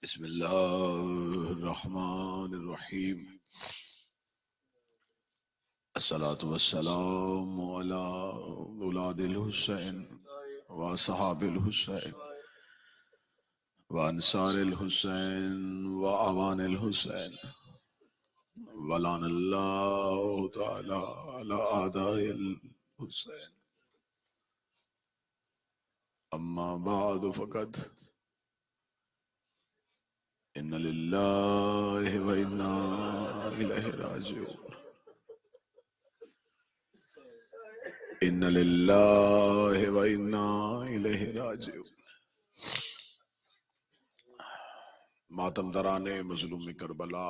بسم الله الرحمن الرحيم. الصلاة والسلام على أولاد الحسين وأصحاب الحسين وأنصار الحسين وأعوان الحسين، ولعن الله تعالى على أعداء الحسين. أما بعد فقد إن لله وإنا إليه راجعون. إن لله وإنا إليه راجعون. ماتم دران مظلوم کربلا،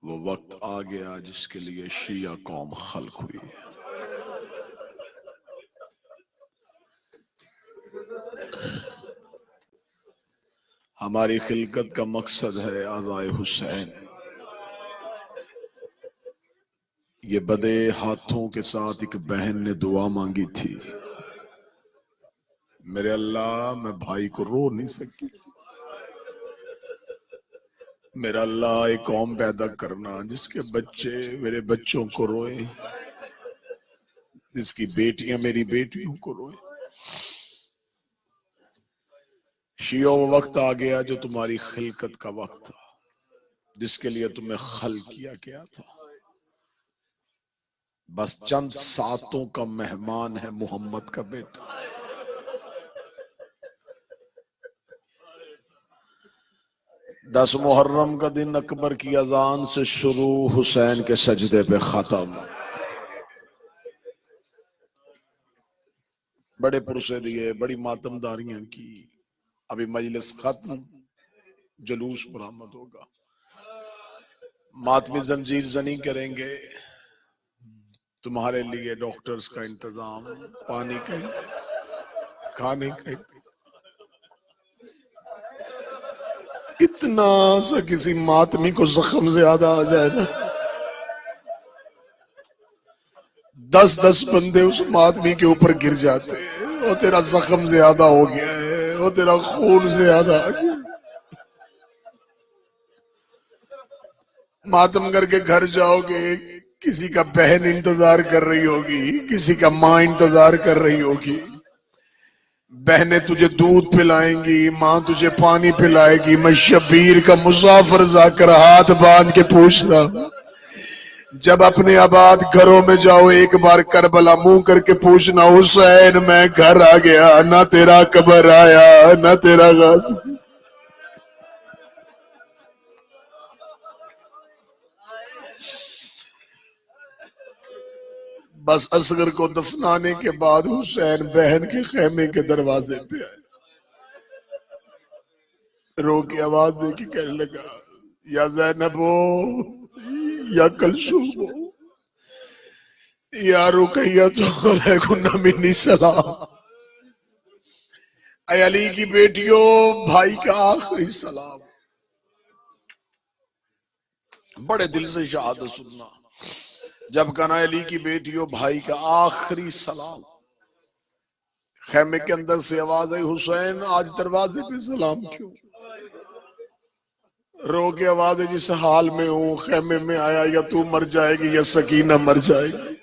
وہ وقت آ گیا جس کے لیے شیعہ قوم خلق ہوئی ہے۔ ہماری خلقت کا مقصد ہے اعضائے حسین۔ یہ بدے ہاتھوں کے ساتھ ایک بہن نے دعا مانگی تھی، میرے اللہ میں بھائی کو رو نہیں سکتی، میرا اللہ ایک قوم پیدا کرنا جس کے بچے میرے بچوں کو روئیں، جس کی بیٹیاں میری بیٹیوں کو روئیں۔ شیعہ وہ وقت آ گیا جو تمہاری خلقت کا وقت تھا، جس کے لیے تمہیں خلق کیا گیا تھا۔ بس چند ساتوں کا مہمان ہے محمد کا بیٹا۔ 10 محرم کا دن اکبر کی اذان سے شروع، حسین کے سجدے پہ ختم۔ بڑے پرسے دیے، بڑی ماتمداریاں کی، ابھی مجلس ختم، جلوس برآمد ہوگا، ماتمی زنجیر زنی کریں گے، تمہارے لیے ڈاکٹرز کا انتظام، پانی کا انتظام، کھانے کا انتظام۔ اتنا سا کسی ماتمی کو زخم زیادہ آ جائے نا، 10 بندے اس ماتمی کے اوپر گر جاتے ہیں، وہ تیرا زخم زیادہ ہو گیا ہے، وہ تیرا خون زیادہ آ گیا۔ ماتم کر کے گھر جاؤ گے، کسی کا بہن انتظار کر رہی ہوگی، کسی کا ماں انتظار کر رہی ہوگی، بہنیں تجھے دودھ پلائیں گی، ماں تجھے پانی پلائے گی۔ میں شبیر کا مسافر جا کر ہاتھ باندھ کے پوچھ رہا ہوں، جب اپنے آباد گھروں میں جاؤ ایک بار کربلا منہ کر کے پوچھنا، حسین میں گھر آ گیا، نہ تیرا قبر آیا نہ تیرا غازی۔ بس اصغر کو دفنانے کے بعد حسین بہن کے خیمے کے دروازے پہ آئے، رو کے آواز دے کے کہنے لگا، یا زینب ہو یا کلثوم ہو یا رقیہ علیکن منی سلام، اے علی کی بیٹیوں، بھائی کا آخری سلام۔ بڑے دل سے شہادت سننا، جب کہنا علی کی بیٹیوں، بھائی کا آخری سلام۔ خیمے کے اندر سے آواز آئی، حسین آج دروازے پہ سلام کیوں؟ رو کے آواز ہے، جس حال میں ہوں خیمے میں آیا، یا تو مر جائے گی یا سکینہ مر جائے گی۔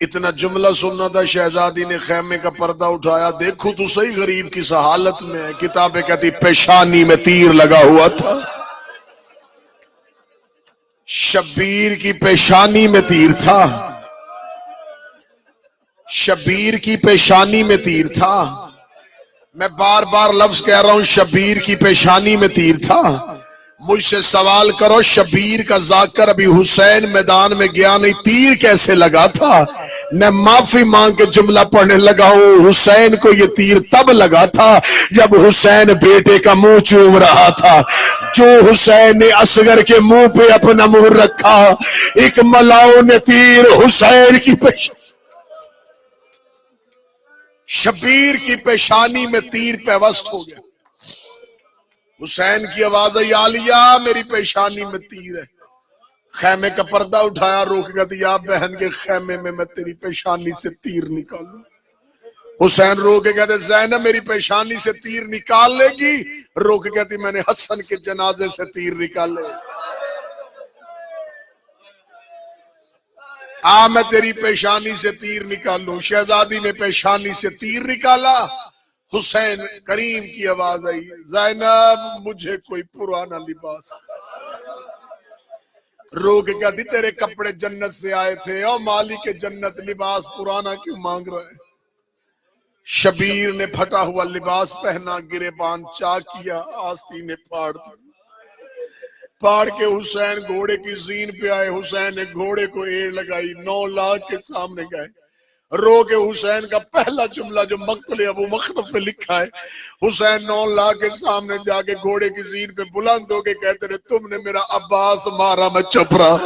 اتنا جملہ سننا تھا، شہزادی نے خیمے کا پردہ اٹھایا، دیکھو تو صحیح غریب کس حالت میں ہے۔ کتابیں کہتی پیشانی میں تیر لگا ہوا تھا، شبیر کی پیشانی میں تیر تھا، شبیر کی پیشانی میں تیر تھا۔ میں بار بار لفظ کہہ رہا ہوں، شبیر کی پیشانی میں تیر تھا۔ مجھ سے سوال کرو، شبیر کا ذاکر ابھی حسین میدان میں گیا نہیں، تیر کیسے لگا تھا؟ میں معافی مانگ کے جملہ پڑھنے لگا ہوں، حسین کو یہ تیر تب لگا تھا جب حسین بیٹے کا منہ چوم رہا تھا۔ جو حسین نے اصغر کے منہ پہ اپنا منہ رکھا، ایک ملاؤں نے تیر حسین کی پیشانی، شبیر کی پیشانی میں تیر پیوست ہو گیا۔ حسین کی آواز ہے، یا علیہ میری پیشانی میں تیر ہے۔ خیمے کا پردہ اٹھایا، روک کے دیا، بہن کے خیمے میں میں تیری پیشانی سے تیر نکالوں۔ حسین رو کے کہتے زینب میری پیشانی سے تیر نکال لے گی، رو کے کہتی میں نے حسن کے جنازے سے تیر نکالے، میں تیری پیشانی سے تیر نکالوں۔ شہزادی نے پیشانی سے تیر نکالا، حسین کریم کی آواز آئی زینب مجھے کوئی پرانا لباس، رو کے کہتی تیرے کپڑے جنت سے آئے تھے، او مالک جنت لباس پرانا کیوں مانگ رہا ہے؟ شبیر نے پھٹا ہوا لباس پہنا، گریبان چاک کیا، آستین نے پھاڑ دی، پھاڑ کے حسین گھوڑے کی زین پہ آئے، حسین نے گھوڑے کو ایڑ لگائی، 9 لاکھ کے سامنے گئے، رو کے حسین کا پہلا جملہ جو مقتل ابو مخنف پہ لکھا ہے، حسین 9 لاکھ کے سامنے جا کے گھوڑے کی زین پہ بلند ہو کے کہتے رہے تم نے میرا عباس مارا میں چپ رہا،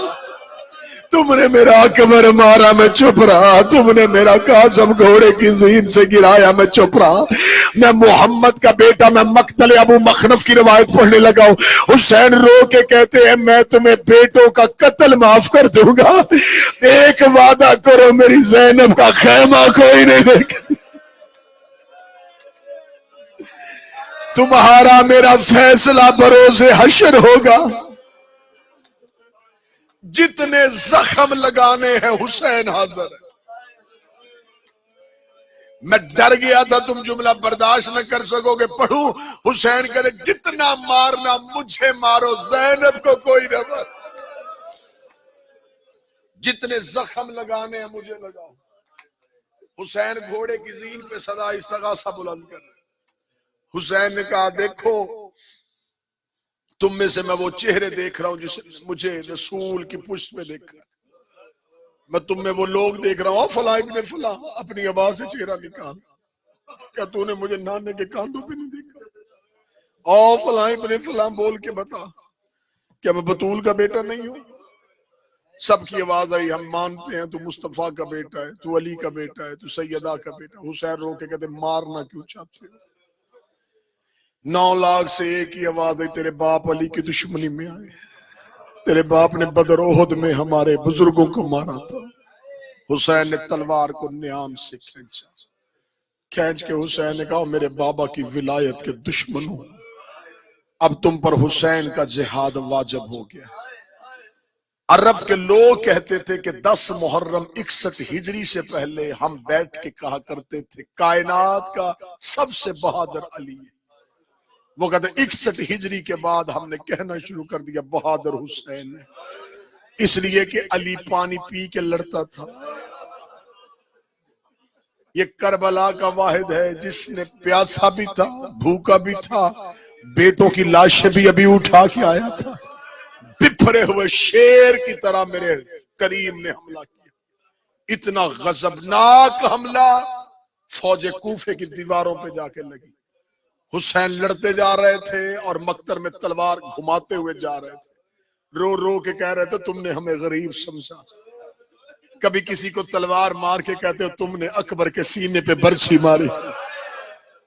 تم نے میرا اکبر مارا میں چپ رہا، تم نے میرا قاسم گھوڑے کی زین سے گرایا میں چپ رہا، میں محمد کا بیٹا میں مقتل ابو مخنف کی روایت پڑھنے لگا ہوں۔ حسین رو کے کہتے ہیں میں تمہیں بیٹوں کا قتل معاف کر دوں گا، ایک وعدہ کرو میری زینب کا خیمہ کوئی نہیں دیکھے، تمہارا میرا فیصلہ بروز حشر ہوگا۔ جتنے زخم لگانے ہیں حسین حاضر ہے۔ میں ڈر گیا تھا تم جملہ برداشت نہ کر سکو گے، پڑھوں حسین کہتے جتنا مارنا مجھے مارو، زینب کو کوئی نہ مار، جتنے زخم لگانے ہیں مجھے لگاؤ۔ حسین گھوڑے کی زین پہ صدا استغاثہ بلند کر رہے، حسین نے کہا دیکھو تم میں سے میں وہ چہرے دیکھ رہا ہوں جسے مجھے رسول کی پشت میں دیکھ رہا، میں تم میں وہ لوگ دیکھ رہا ہوں، فلاں ابن فلاں اپنی آواز سے چہرہ نکال، کیا تو نے مجھے نانے کے کاندھوں پہ نہیں دیکھا؟ فلاں ابن فلاں بول کے بتا، کیا میں بطول کا بیٹا نہیں ہوں؟ سب کی آواز آئی ہم مانتے ہیں تو مصطفیٰ کا بیٹا ہے، تو علی کا بیٹا ہے، تو سیدہ کا بیٹا ہے۔ حسین رو کے کہتے مارنا کیوں چاہتے ہو؟ 9 لاکھ سے ایک ہی آواز ہے تیرے باپ علی کی دشمنی میں آئے، تیرے باپ نے بدر احد میں ہمارے بزرگوں کو مارا تھا۔ حسین نے تلوار کو نیام سے کھینچ کے حسین نے کہا میرے بابا کی ولایت کے دشمنوں، اب تم پر حسین کا جہاد واجب ہو گیا۔ عرب کے لوگ کہتے تھے کہ 10 محرم 61 ہجری سے پہلے ہم بیٹھ کے کہا کرتے تھے کائنات کا سب سے بہادر علی ہے، وہ کہتے 61 ہجری کے بعد ہم نے کہنا شروع کر دیا بہادر حسین ہے، اس لیے کہ علی پانی پی کے لڑتا تھا۔ یہ کربلا کا واحد ہے جس نے پیاسا بھی تھا بھوکا بھی تھا، بیٹوں کی لاشیں بھی ابھی اٹھا کے آیا تھا، بپھرے ہوئے شیر کی طرح میرے کریم نے حملہ کیا، اتنا غضبناک حملہ فوج کوفے کی دیواروں پہ جا کے لگی۔ حسین لڑتے جا رہے تھے اور مقتل میں تلوار گھماتے ہوئے جا رہے تھے، رو رو کے کہہ رہے تھے تم نے ہمیں غریب سمجھا، کبھی کسی کو تلوار مار کے کہتے ہو تم نے اکبر کے سینے پہ برچھی ماری،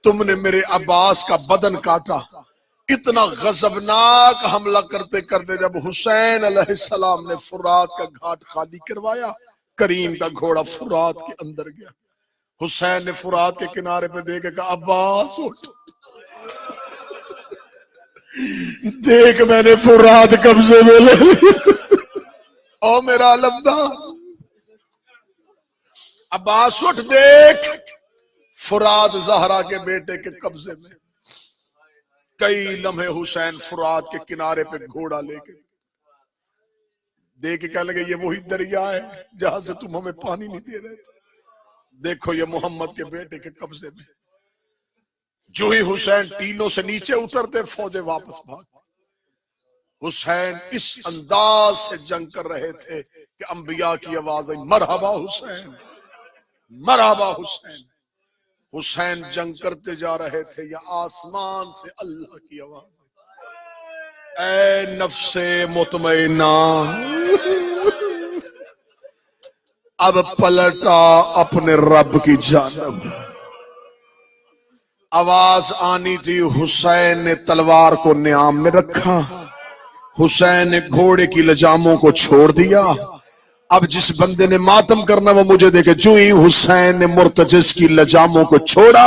تم نے میرے عباس کا بدن کاٹا۔ اتنا غضبناک حملہ کرتے کرتے جب حسین علیہ السلام نے فرات کا گھاٹ خالی کروایا، کریم کا گھوڑا فرات کے اندر گیا، حسین نے فرات کے کنارے پہ دیکھ کے کہا عباس اٹھ، دیکھ میں نے فرات قبضے میں لے لی، او میرا علمدار عباس اٹھ دیکھ فرات زہرا کے بیٹے کے قبضے میں۔ کئی لمحے حسین فرات کے کنارے پہ گھوڑا لے کے دیکھ کے کہنے لگے یہ وہی دریا ہے جہاں سے تم ہمیں پانی نہیں دے رہے تھے، دیکھو یہ محمد کے بیٹے کے قبضے میں۔ جو ہی حسین ٹینوں سے نیچے اترتے فوجیں واپس بھاگتے۔ حسین اس انداز سے جنگ کر رہے تھے کہ انبیاء کی آواز آئی مرحبا حسین، مرحبا حسین۔ حسین جنگ کرتے جا رہے تھے یا آسمان سے اللہ کی آواز اے نفس مطمئنہ اب پلٹا اپنے رب کی جانب۔ آواز آنی تھی، حسین نے تلوار کو نیام میں رکھا، حسین نے گھوڑے کی لجاموں کو چھوڑ دیا، اب جس بندے نے ماتم کرنا وہ مجھے دیکھے. جو ہی حسین نے مرتجز کی لجاموں کو چھوڑا،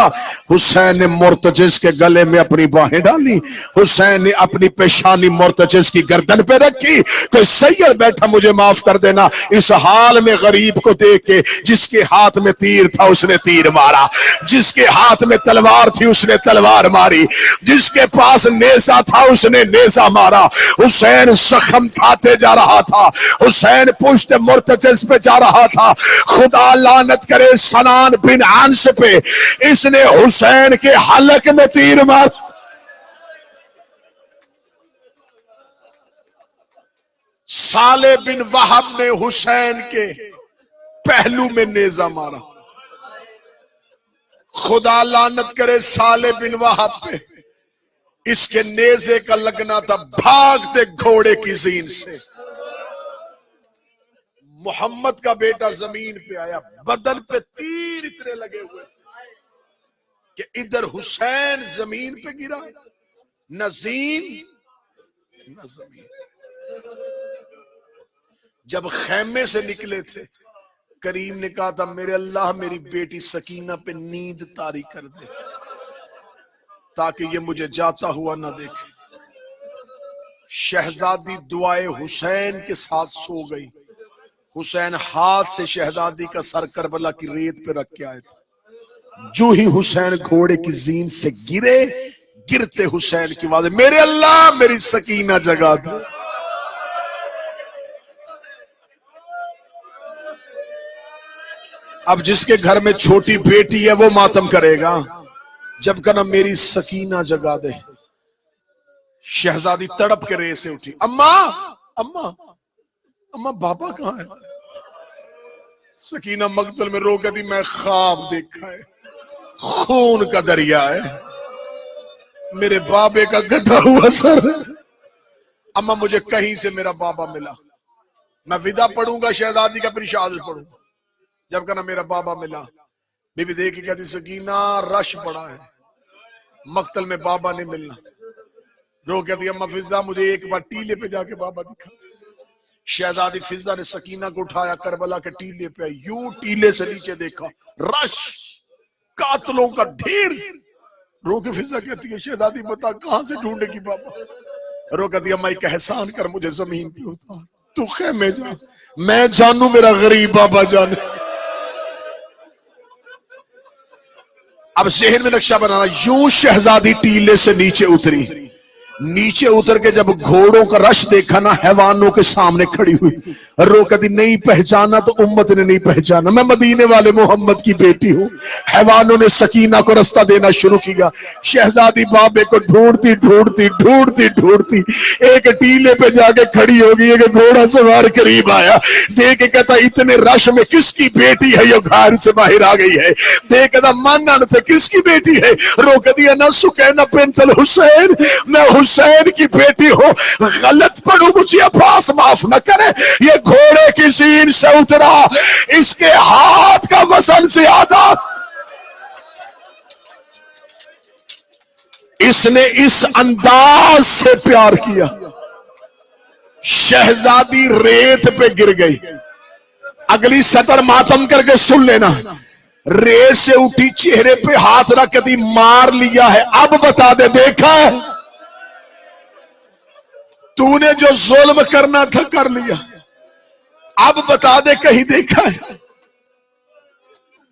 حسین نے مرتجز کے گلے میں اپنی باہیں ڈالی، حسین نے اپنی پیشانی مرتجز کی گردن پہ رکھی. کوئی سید بیٹھا مجھے معاف کر دینا، اس حال میں غریب کو دیکھ کے جس کے ہاتھ میں تیر تھا اس نے تیر مارا، جس کے ہاتھ میں تلوار تھی اس نے تلوار ماری، جس کے پاس نیزہ تھا اس نے نیزہ مارا. حسین زخم کھاتے جا رہا تھا، حسین پشت مرتجز پہ جا رہا تھا. خدا لعنت کرے سنان بن عنس پہ، اس نے حسین کے حلق میں تیر مار. صالح بن وہب نے حسین کے پہلو میں نیزہ مارا. خدا لعنت کرے صالح بن وہب پہ، اس کے نیزے کا لگنا تھا بھاگتے گھوڑے کی زین سے. محمد کا بیٹا زمین پہ آیا، بدن پہ تیر اتنے لگے ہوئے تھے کہ ادھر حسین زمین پہ گرا، نہ زین نہ زمین. جب خیمے سے نکلے تھے کریم نے کہا تھا میرے اللہ میری بیٹی سکینہ پہ نیند طاری کر دے تاکہ یہ مجھے جاتا ہوا نہ دیکھے. شہزادی دعائے حسین کے ساتھ سو گئی. حسین ہاتھ سے شہزادی کا سر کربلا کی ریت پہ رکھ کے آئے تھے. جو ہی حسین گھوڑے کی زین سے گرے، گرتے حسین کی آواز میرے اللہ میری سکینہ جگا دے. اب جس کے گھر میں چھوٹی بیٹی ہے وہ ماتم کرے گا، جب کہنا میری سکینہ جگا دے. شہزادی تڑپ کے رے سے اٹھی، اماں اماں اماں بابا کہاں ہے؟ سکینہ مقتل میں رو کے دی میں خواب دیکھا ہے، خون کا دریا ہے، میرے بابے کا گڈھا ہوا سر ہے. اماں مجھے کہیں سے میرا بابا ملا، میں ودا پڑھوں گا شہزادی کا پھر شہادت پڑھوں گا. جب کہنا میرا بابا ملا، بی بی دیکھ کے کہتی سکینہ رش پڑا ہے، مقتل میں بابا نہیں ملنا. رو کہتی اماں فضہ مجھے ایک بار ٹیلے پہ جا کے بابا دکھا. شہزادی فضہ نے سکینہ کو اٹھایا، کربلا کے ٹیلے پہ یوں ٹیلے سے نیچے دیکھا، رش قاتلوں کا ڈھیر. رو کے فضہ کہتی ہے شہزادی بتا کہاں سے ڈھونڈے گی بابا؟ رو کہتی اماں ایک احسان کر مجھے زمین پہ اتار، تو خیمے جا، میں جانوں میرا غریب بابا جانے. اب ذہن میں نقشہ بنانا، یوں شہزادی ٹیلے سے نیچے اتری. نیچے اتر کے جب گھوڑوں کا رش دیکھا نا، حیوانوں کے سامنے کھڑی ہوئی، رو کہتی نہیں پہچانا تو امت نے نہیں پہچانا، میں مدینے والے محمد کی بیٹی ہوں. حیوانوں نے سکینہ کو رستہ دینا شروع کیا. شہزادی بابے کو ڈھونڈتی ڈھونڈتی ڈھونڈتی ڈھونڈتی ایک ٹیلے پہ جا کے کھڑی ہو گئی. ایک گھوڑا سوار قریب آیا، دیکھ کے کہتا اتنے رش میں کس کی بیٹی ہے یہ گھر سے باہر آ گئی ہے؟ دیکھ کہتا مانن تھے کس کی بیٹی ہے؟ رو کہ دیا نا سکینہ بنت الحسین، میں حسین کی بیٹی ہو. غلط پڑھوں مجھے عباس معاف نہ کرے. یہ گھوڑے کی زین سے اترا، اس کے ہاتھ کا وزن زیادہ. اس نے اس انداز سے پیار کیا. شہزادی ریت پہ گر گئی. اگلی سطر ماتم کر کے سن لینا. ریت سے اٹھی، چہرے پہ ہاتھ رکھ دی، مار لیا ہے اب بتا دے دیکھا ہے تو نے جو ظلم کرنا تھا کر لیا، اب بتا دے کہیں دیکھا ہے؟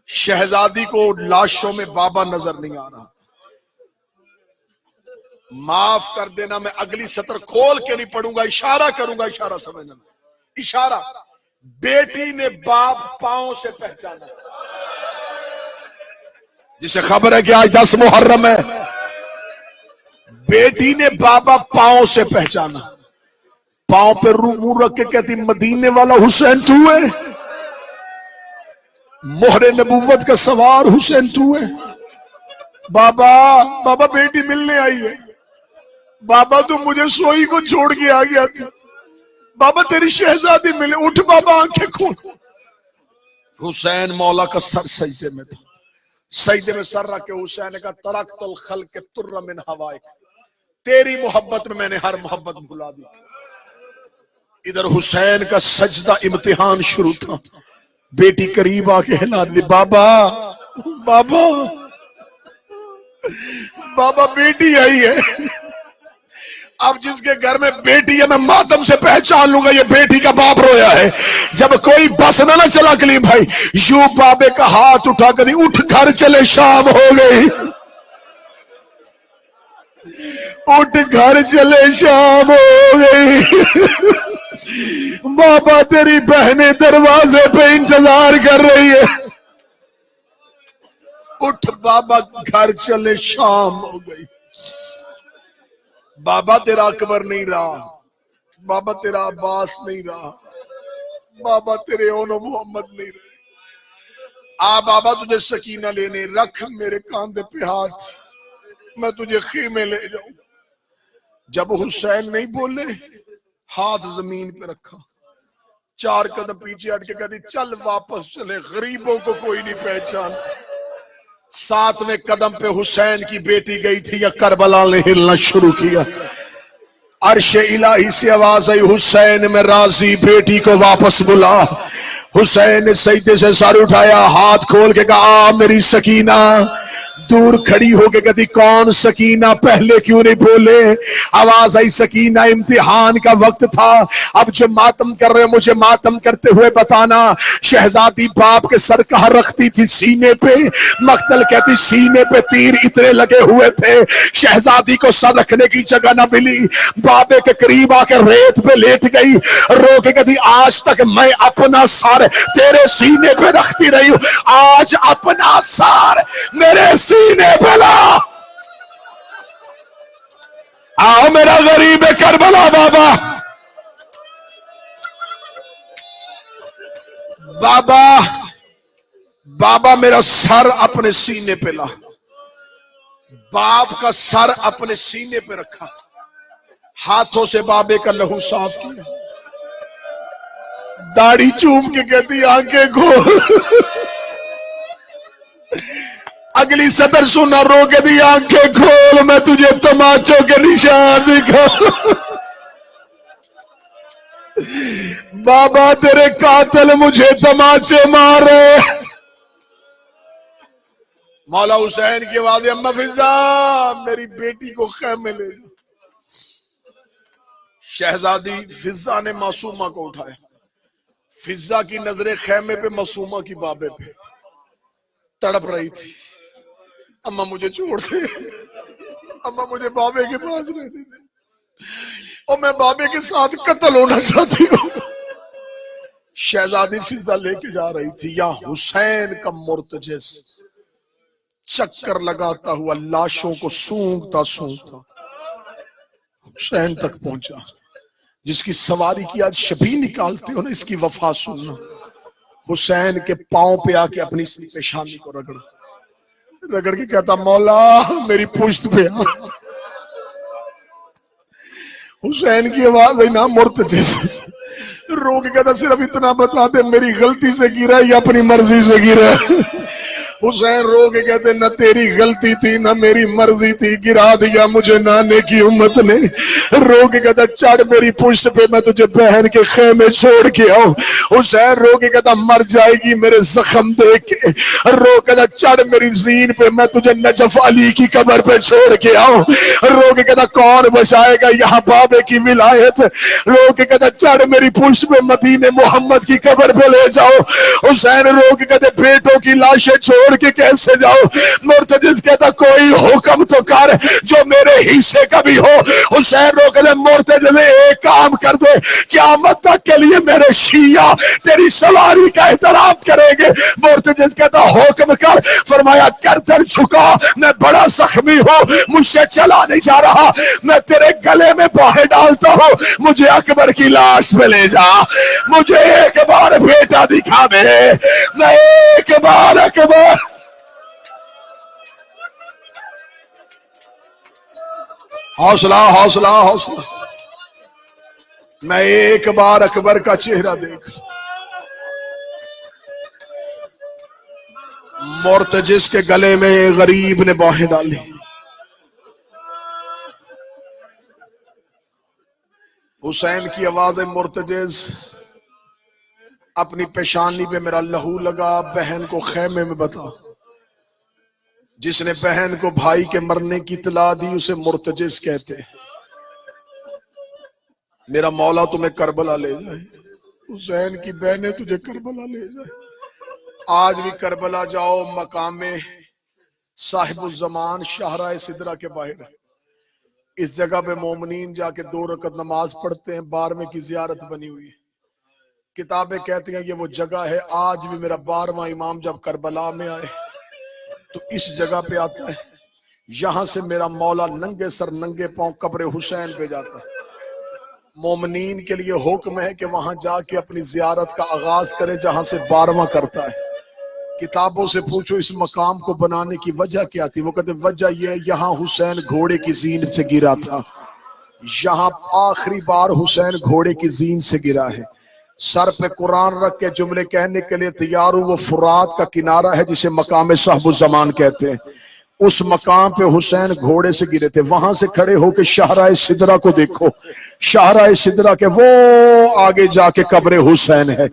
شہزادی کو لاشوں میں بابا نظر نہیں آ رہا. معاف کر دینا میں اگلی سطر کھول کے نہیں پڑھوں گا، اشارہ کروں گا، اشارہ سمجھنا. اشارہ، بیٹی نے باپ پاؤں سے پہچانا، جسے خبر ہے کہ آج 10 محرم ہے. بیٹی نے بابا پاؤں سے پہچانا، پاؤں پہ منہ رکھ کے کہتی مدینے والا حسین تو ہے، مہر نبوت کا سوار حسین تو ہے. بابا بابا بیٹی ملنے آئی ہے. بابا تو مجھے سوئی کو چھوڑ کے آ گیا تھا. بابا تیری شہزادی ملے، اٹھ بابا آنکھیں کھول. حسین مولا کا سر سجدے میں تھا، سجدے میں سر رکھ کے حسین نے کہا ترکت الخلق تر من ہوائک، تیری محبت میں میں نے ہر محبت بھلا دی. ادھر حسین کا سجدہ امتحان شروع تھا. بیٹی قریب آ کے ہلا دی. بابا بابا بابا بیٹی آئی ہے. اب جس کے گھر میں بیٹی ہے میں ماتم سے پہچان لوں گا یہ بیٹی کا باپ رویا ہے. جب کوئی بس نہ چلا کلیم بھائی یوں بابے کا ہاتھ اٹھا کر اٹھ گھر چلے شام ہو گئی. اٹھ گھر چلے شام ہو گئی. بابا تیری بہنیں دروازے پہ انتظار کر رہی ہے. اٹھ بابا گھر چلے شام ہو گئی. بابا تیرا اکبر نہیں رہا. بابا تیرا عباس نہیں رہا. بابا تیرے اونو محمد نہیں رہے. بابا تجھے سکینہ لینے. رکھ میرے کاندھے پہ ہاتھ میں تجھے خیمے لے جاؤں. جب حسین نہیں بولے ہاتھ زمین پہ رکھا. 4 قدم پیچھے ہٹ کے کہتی چل واپس چلے غریبوں کو کوئی نہیں پہچانتا. 7ویں قدم پہ حسین کی بیٹی گئی تھی یا کربلا نے ہلنا شروع کیا. عرش الہی سے آواز آئی حسین میں راضی بیٹی کو واپس بلا. حسین نے سجدے سے سر اٹھایا ہاتھ کھول کے کہا میری سکینہ. دور کھڑی ہو کے کہتی کون سکینہ پہلے کیوں نہیں بولے. آواز آئی سکینہ امتحان کا وقت تھا. اب جو ماتم کر رہے مجھے ماتم کرتے ہوئے بتانا. شہزادی باپ کے سر کہاں رکھتی تھی سینے پہ. مقتل کہتی سینے پہ تیر اتنے لگے ہوئے تھے شہزادی کو سر رکھنے کی جگہ نہ ملی. بابے کے قریب آ کے ریت پہ لیٹ گئی. رو کے کہتی آج تک میں اپنا سر تیرے سینے پہ رکھتی رہی ہوں. آج اپنا سر میرے سینے پہ لا. آؤ میرا غریب کربلا بابا. بابا بابا میرا سر اپنے سینے پہ لا. باپ کا سر اپنے سینے پہ رکھا. ہاتھوں سے بابے کا لہو صاف کیا. داڑھی چوم کے کہتی آنکھیں کھول. اگلی سطر سنا رو کے دی آنکھیں کھول میں تجھے تماچوں کے نشان دکھا. بابا تیرے قاتل مجھے تماچے مارے. مولا حسین کی آواز اما فضا میری بیٹی کو خیمے لے جا. شہزادی فضا نے معصومہ کو اٹھایا. فضا کی نظریں خیمے پہ معصومہ کی بابے پہ. تڑپ رہی تھی. اما مجھے چھوڑ دے. اما مجھے بابے کے پاس رہنے دے. اور میں بابے کے ساتھ قتل ہونا چاہتی ہوں. شہزادی فضا لے کے جا رہی تھی. یا حسین کا مرتجز چکر لگاتا ہوا لاشوں کو سونگتا سونگتا حسین تک پہنچا. جس کی سواری کی آج شبیہ نکالتے ہو نا اس کی وفا سننا. حسین کے پاؤں پہ آ کے اپنی پیشانی کو رگڑا. رگڑ کے کہتا مولا میری پشت پہ آ. حسین کی آواز ہے نا مرتجز. رو کے کہتا صرف اتنا بتا دے میری غلطی سے گرا یا اپنی مرضی سے گرا. حسین رو کے کہتے نہ تیری غلطی تھی نہ میری مرضی تھی گرا دیا مجھے نانے کی امت نے. رو کے کہتا چڑھ میری پشت پہ میں تجھے بہن کے خیمے چھوڑ کے آؤں. حسین رو کے کہتا مر جائے گی میرے زخم دیکھ کے. رو کے کہتا چڑھ میری زین پہ میں تجھے نجف علی کی قبر پہ چھوڑ کے آؤں. رو کے کہتا کون بچائے گا یہاں بابے کی ولایت. رو کے کہتا چڑھ میری پشت پہ مدینے محمد کی قبر پہ لے جاؤ. حسین رو کے کہتے بیٹوں کی لاشیں چھوڑ کے کیسے جاؤ. مرتجز کہتا کوئی حکم تو کر جو میرے حصے کا بھی ہو. حسین رو کے مرتجز ایک کام کر دے قیامت تک کے لیے میرے شیعہ تیری سواری کا احترام کریں گے. مرتجز کہتا حکم کر. فرمایا گردن جھکا میں بڑا زخمی ہوں مجھ سے چلا نہیں جا رہا. میں تیرے گلے میں باہیں ڈالتا ہوں مجھے اکبر کی لاش پہ لے جا. مجھے ایک بار بیٹا دکھا دے. میں ایک بار اکبر. حوصلہ حوصلہ حوصلہ. میں ایک بار اکبر کا چہرہ دیکھ. مرتجز کے گلے میں غریب نے باہیں ڈالی. حسین کی آواز مرتجز، اپنی پیشانی پہ میرا لہو لگا، بہن کو خیمے میں بتا۔ جس نے بہن کو بھائی کے مرنے کی اطلاع دی اسے مرتجز کہتے ہیں۔ میرا مولا تمہیں کربلا لے جائے، حسین کی بہنیں تجھے کربلا لے جائے۔ آج بھی کربلا جاؤ، مقام صاحب الزمان شاہراہ سدرہ کے باہر، اس جگہ پہ مومنین جا کے 2 رکعت نماز پڑھتے ہیں، 12ویں کی زیارت بنی ہوئی ہے۔ کتابیں کہتی ہیں یہ وہ جگہ ہے۔ آج بھی میرا 12واں امام جب کربلا میں آئے تو اس جگہ پہ آتا ہے، یہاں سے میرا مولا ننگے سر ننگے پاؤں قبر حسین پہ جاتا ہے۔ مومنین کے لیے حکم ہے کہ وہاں جا کے اپنی زیارت کا آغاز کرے جہاں سے 12واں کرتا ہے۔ کتابوں سے پوچھو اس مقام کو بنانے کی وجہ کیا تھی، وہ کہتے وجہ یہ ہے یہاں حسین گھوڑے کی زین سے گرا تھا، یہاں آخری بار حسین گھوڑے کی زین سے گرا ہے۔ سر پہ قرآن رکھ کے جملے کہنے کے لیے تیار ہوں، وہ فرات کا کنارہ ہے جسے مقام صاحب الزمان کہتے ہیں، اس مقام پہ حسین گھوڑے سے گرے تھے۔ وہاں سے کھڑے ہو کے شاہراہ سدرہ کو دیکھو، شاہراہ سدرہ کے وہ آگے جا کے قبر حسین ہے،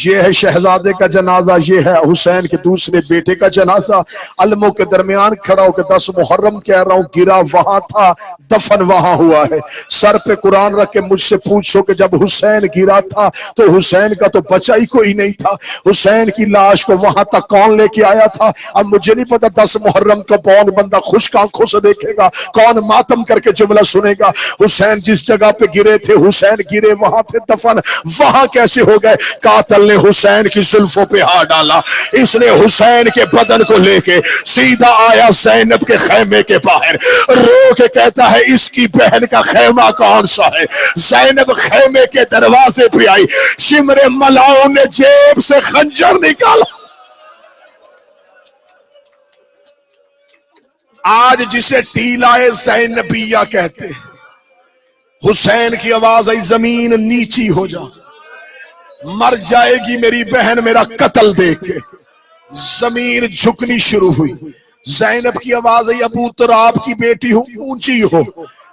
یہ ہے شہزادے کا جنازہ، یہ ہے حسین کے دوسرے بیٹے کا جنازہ۔ علموں کے درمیان کھڑا ہو کے 10 محرم کہہ رہا ہوں، گرا وہاں تھا، دفن وہاں ہوا ہے۔ سر پہ قرآن رکھ کے مجھ سے پوچھو کہ جب حسین گرا تھا تو حسین کا تو بچہ ہی کوئی نہیں تھا، حسین کی لاش کو وہاں تک کون لے کے آیا تھا؟ اب مجھے نہیں پتا 10 محرم کا کون بندہ خشک آنکھوں سے دیکھے گا، کون ماتم کر کے جملہ سنے گا۔ حسین جس جگہ پہ گرے تھے، حسین گرے وہاں تھے، دفن وہاں کیسے ہو گئے؟ قاتل نے حسین کی زلفوں پہ ہاتھ ڈالا، اس نے حسین کے بدن کو لے کے سیدھا آیا زینب کے خیمے کے باہر، رو کے کہتا ہے اس کی بہن کا خیمہ کون سا ہے؟ زینب خیمے کے دروازے پہ آئی، شمر ملاؤں نے جیب سے خنجر نکالا۔ آج جسے ٹیلائے زینبیہ کہتے ہیں، حسین کی آواز آئی زمین نیچی ہو جا، مر جائے گی میری بہن میرا قتل دیکھ کے۔ زمین جھکنی شروع ہوئی، زینب کی آواز آئی ابو تراب کی بیٹی ہوں، اونچی ہو،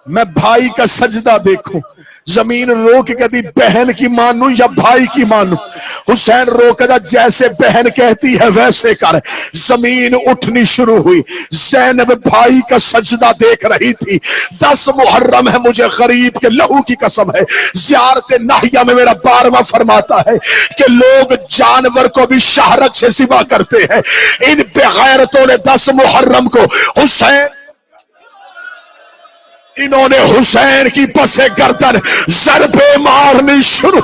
میں بھائی کا سجدہ دیکھوں۔ زمین رو کے کہتی بہن کی مانوں یا بھائی کی مانوں؟ حسین رو کے جیسے بہن کہتی ہے ویسے کر۔ زمین اٹھنی شروع ہوئی، زینب بھائی کا سجدہ دیکھ رہی تھی۔ 10 محرم ہے، مجھے غریب کے لہو کی قسم ہے، زیارت ناہیہ میں میرا 12واں فرماتا ہے کہ لوگ جانور کو بھی شہرک سے ذبح کرتے ہیں، ان بغیرتوں نے 10 محرم کو حسین، انہوں نے حسین کی پس گردن ضربے مارنی شروع۔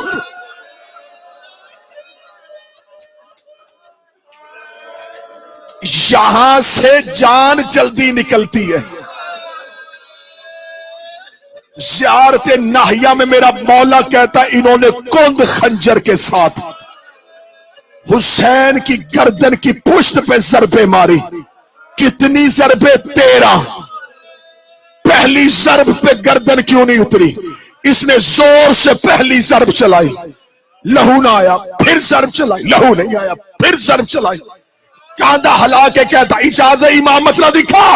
یہاں سے جان جلدی نکلتی ہے۔ زیارت ناہیہ میں میرا مولا کہتا ہے انہوں نے کند خنجر کے ساتھ حسین کی گردن کی پشت پہ ضربے ماری۔ کتنی ضربے؟ 13۔ پہلی ضرب پہ گردن کیوں نہیں اتری؟ اس نے زور سے پہلی ضرب چلائی، لہو نہ آیا، پھر ضرب چلائی، لہو نہیں آیا، پھر ضرب چلائی۔ کاندھا ہلا کے کہتا اجازت امامت نہ دکھا،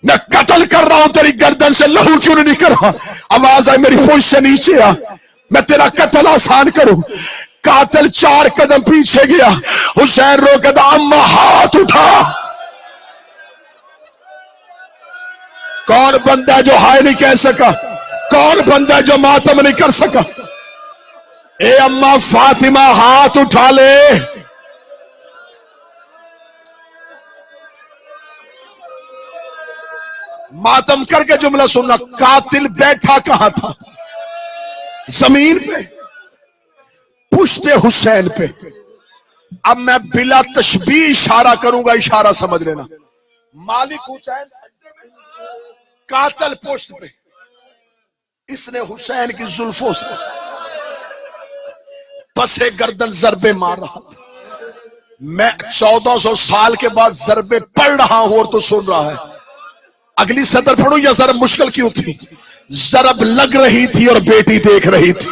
میں قتل کر رہا ہوں تیری گردن سے، لہو کیوں نہیں کر رہا؟ آواز آئی میری پوچھ سے نیچے آ، میں تیرا قتل آسان کروں۔ قاتل 4 قدم پیچھے گیا، حسین رو کے کہتا اما ہاتھ اٹھا۔ کون بندہ جو ہائے نہیں کہہ سکا؟ کون بندہ جو ماتم نہیں کر سکا؟ اے اما فاطمہ ہاتھ اٹھا لے۔ ماتم کر کے جملہ سننا، قاتل بیٹھا کہاں تھا؟ زمین پہ، پشت حسین پہ۔ اب میں بلا تشبیہ اشارہ کروں گا، اشارہ سمجھ لینا۔ مالک حسین قاتل پشت پہ، اس نے حسین کی زلفوں سے پسے گردن ضربے مار رہا تھا۔ میں 1400 سال کے بعد ضربے پڑھ رہا ہوں اور تو سن رہا ہے۔ اگلی سطر پڑھوں یا ضرب مشکل کیوں تھی؟ ضرب لگ رہی تھی اور بیٹی دیکھ رہی تھی۔